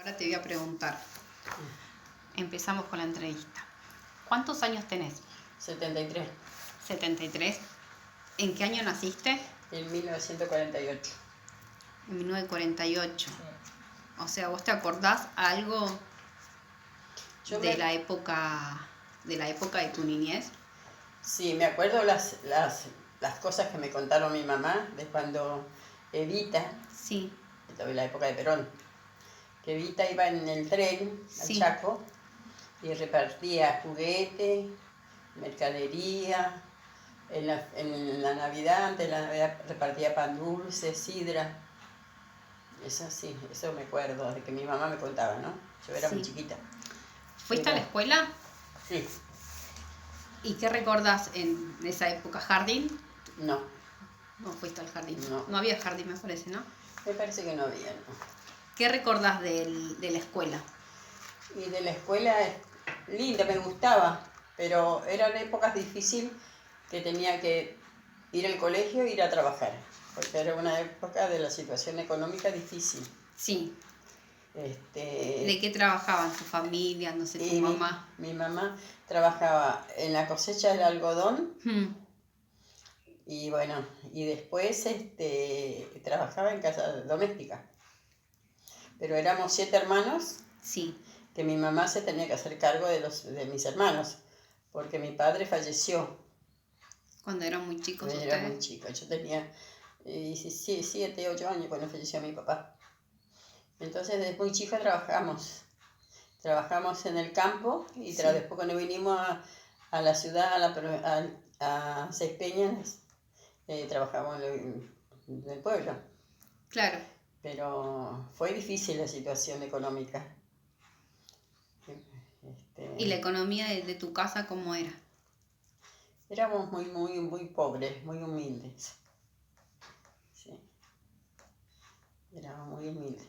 Ahora te voy a preguntar. Empezamos con la entrevista. ¿Cuántos años tenés? 73, 73. ¿En qué año naciste? en 1948. En 1948. O sea, ¿vos te acordás algo de la época de tu niñez? Sí, me acuerdo las cosas que me contaron mi mamá de cuando Evita, Sí, de la época de Perón, que Evita iba en el tren al sí. Chaco y repartía juguete, mercadería. En la Navidad, antes de la Navidad, repartía pan dulce, sidra. Eso sí, eso me acuerdo de que mi mamá me contaba, ¿no? Yo era muy Sí. chiquita. ¿Fuiste a la escuela? Sí, ¿Y qué recordás en esa época? ¿Jardín? no, No fuiste al jardín. no. No había jardín, me parece, ¿no? Me parece que no había, ¿no? ¿Qué recordás de la escuela? Y de la escuela, linda, me gustaba, pero eran épocas difíciles que tenía que ir al colegio e ir a trabajar, porque era una época de la situación económica difícil. Sí. Este, ¿De qué trabajaban tu familia? No sé, tu y mamá. mi mamá trabajaba en la cosecha del algodón y bueno, y después trabajaba en casa doméstica. Pero éramos 7 hermanos. Sí. Que mi mamá se tenía que hacer cargo de mis hermanos, porque mi padre falleció. Cuando eran muy chicos Yo ustedes. era muy chica, yo tenía 17, 8 años cuando falleció mi papá. Entonces desde muy chica trabajamos en el campo y Sí. después cuando vinimos a la ciudad, a Seis Peñas, trabajamos en el pueblo. Claro. Pero fue difícil la situación económica. ¿Y la economía de tu casa cómo era? Éramos muy pobres, muy humildes. Sí. Éramos muy humildes.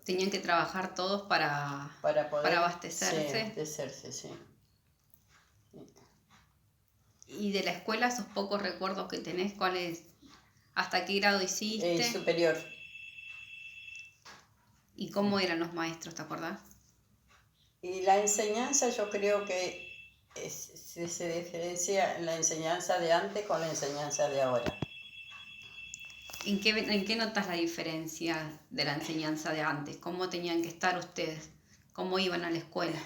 ¿Tenían que trabajar todos para Poder abastecerse? Sí, abastecerse, sí. ¿Y de la escuela, esos pocos recuerdos que tenés, cuáles, hasta qué grado hiciste? Superior. ¿Y cómo eran los maestros, te acordás? Y la enseñanza, yo creo que se diferencia la enseñanza de antes con la enseñanza de ahora. ¿En qué notas la diferencia de la enseñanza de antes? ¿Cómo tenían que estar ustedes? ¿Cómo iban a la escuela?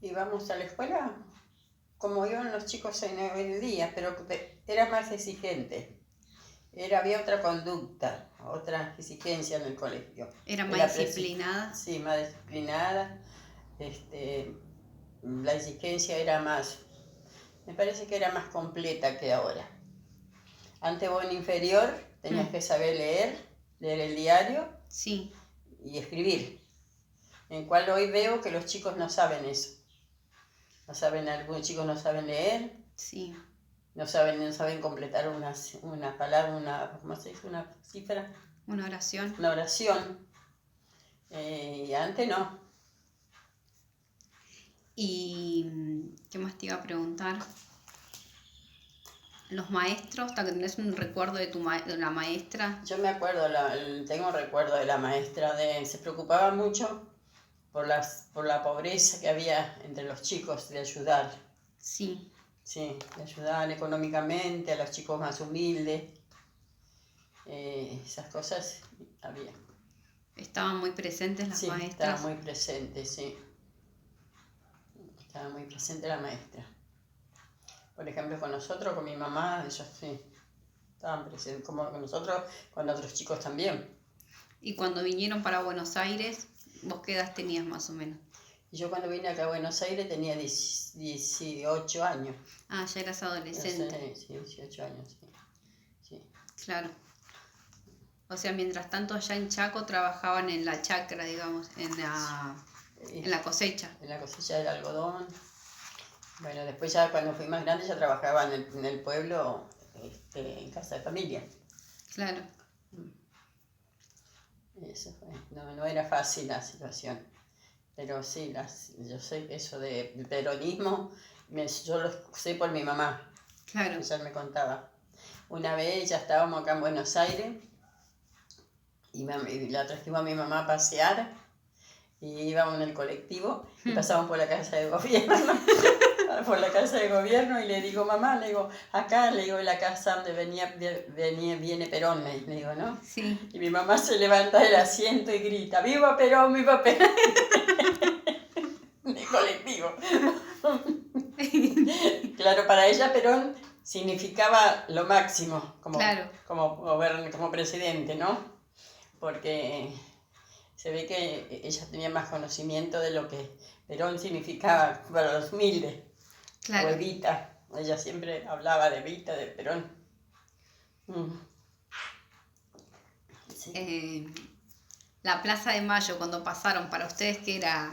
Íbamos a la escuela como iban los chicos en el día, pero era más exigente. Había otra conducta, otra exigencia en el colegio. ¿Era más disciplinada? Sí, más disciplinada. La exigencia era más, me parece que era más completa que ahora. Antes vos en inferior tenías que saber leer el diario. Sí. Y escribir. En cual hoy veo que los chicos no saben eso. Algunos chicos no saben leer. Sí. No saben completar una palabra, ¿cómo se dice? Una cifra. Una oración. Una oración. Y antes no. ¿Y qué más te iba a preguntar? Los maestros, ¿tenés un recuerdo de la maestra? Yo me acuerdo, tengo recuerdo de la maestra, se preocupaba mucho por la pobreza que había entre los chicos, de ayudar. Sí. Sí, de ayudar económicamente a los chicos más humildes. Esas cosas había. ¿Estaban muy presentes las maestras? Sí, estaban muy presentes, sí. Estaba muy presente la maestra. Por ejemplo, con nosotros, con mi mamá, ellos sí, estaban presentes, como con nosotros, con otros chicos también. ¿Y cuando vinieron para Buenos Aires, vos qué edad tenías más o menos? Yo cuando vine acá a Buenos Aires tenía 18 años. Ah, ya eras adolescente. Sí, 18 años, sí. Claro. O sea, mientras tanto allá en Chaco trabajaban en la chacra, digamos, en la cosecha. En la cosecha del algodón. Bueno, después ya cuando fui más grande ya trabajaba en el pueblo, en casa de familia. Claro. Eso fue. No era fácil la situación. Pero sí, yo sé que eso del peronismo, yo lo sé por mi mamá. Claro. Ella me contaba. Una vez ya estábamos acá en Buenos Aires Y la trajimos a mi mamá a pasear y íbamos en el colectivo y pasamos por la casa de gobierno. Por la casa de gobierno y le digo, mamá, le digo, acá, le digo, la casa donde viene Perón, le digo, ¿no? Sí. Y mi mamá se levanta del asiento y grita, ¡viva Perón, viva Perón! En el colectivo. Claro, para ella Perón significaba lo máximo Claro. como presidente, ¿no? Porque se ve que ella tenía más conocimiento de lo que Perón significaba para los humildes. Claro. O Evita, ella siempre hablaba de Evita, de Perón. Sí. La Plaza de Mayo, cuando pasaron, para ustedes, ¿qué era?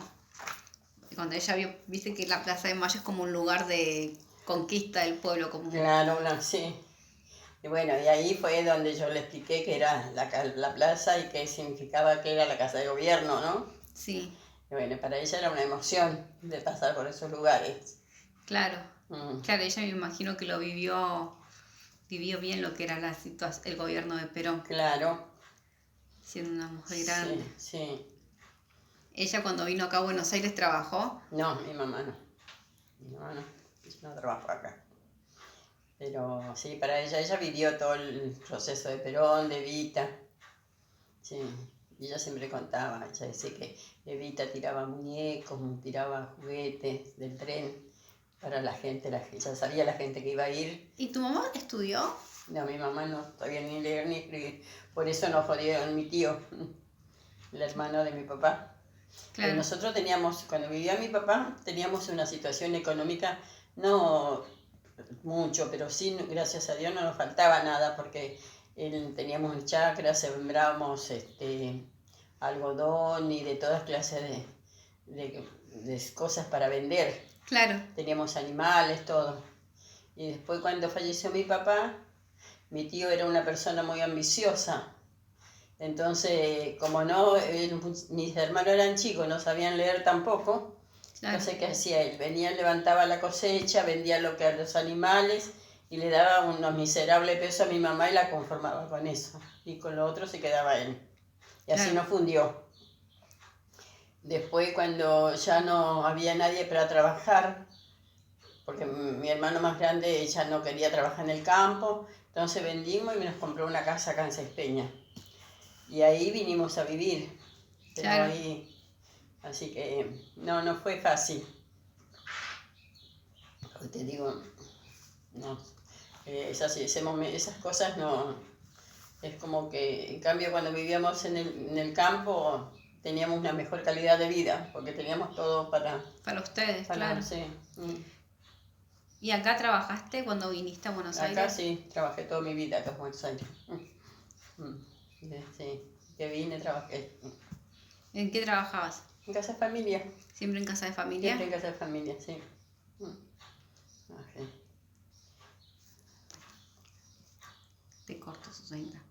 Cuando ella vio, viste que la Plaza de Mayo es como un lugar de conquista del pueblo. Como... Claro, sí. Y bueno, y ahí fue donde yo le expliqué que era la plaza y qué significaba que era la casa de gobierno, ¿no? Sí. Y bueno, para ella era una emoción de pasar por esos lugares. Claro. Claro, ella me imagino que lo vivió bien lo que era el gobierno de Perón. Claro. Siendo una mujer grande. Sí. ¿Ella cuando vino acá a Buenos Aires trabajó? No, mi mamá no. Mi mamá no. Ella no trabajó acá. Pero sí, para ella vivió todo el proceso de Perón, de Evita. Sí, y ella siempre contaba, ella decía que Evita tiraba muñecos, tiraba juguetes del tren para la gente, ya sabía la gente que iba a ir. ¿Y tu mamá estudió? No, mi mamá no sabía ni leer ni escribir, por eso nos jodieron mi tío, el hermano de mi papá. Claro. Nosotros teníamos, cuando vivía mi papá, teníamos una situación económica, no mucho, pero sí, gracias a Dios no nos faltaba nada, porque teníamos chacra, sembrábamos algodón y de todas clases de cosas para vender. Claro. Teníamos animales, todo. Y después cuando falleció mi papá, mi tío era una persona muy ambiciosa. Entonces, como no, mis hermanos eran chicos, no sabían leer tampoco. Claro. No sé qué hacía él. Venía, levantaba la cosecha, vendía lo que a los animales y le daba unos miserables pesos a mi mamá y la conformaba con eso. Y con lo otro se quedaba él. Y así nos fundió. Después, cuando ya no había nadie para trabajar, porque mi hermano más grande ya no quería trabajar en el campo, entonces vendimos y nos compró una casa acá en Sespeña. Y ahí vinimos a vivir. Pero claro. Ahí, así que no fue fácil. Te digo, no. Esas cosas no. Es como que, en cambio, cuando vivíamos en el campo, teníamos una mejor calidad de vida, porque teníamos todo para ustedes, claro. Sí. ¿Y acá trabajaste cuando viniste a Buenos Aires? Acá sí, trabajé toda mi vida acá en Buenos Aires. Sí, que vine, trabajé. ¿En qué trabajabas? En casa de familia. ¿Siempre en casa de familia? Siempre en casa de familia, sí. Okay. Te corto, Susana.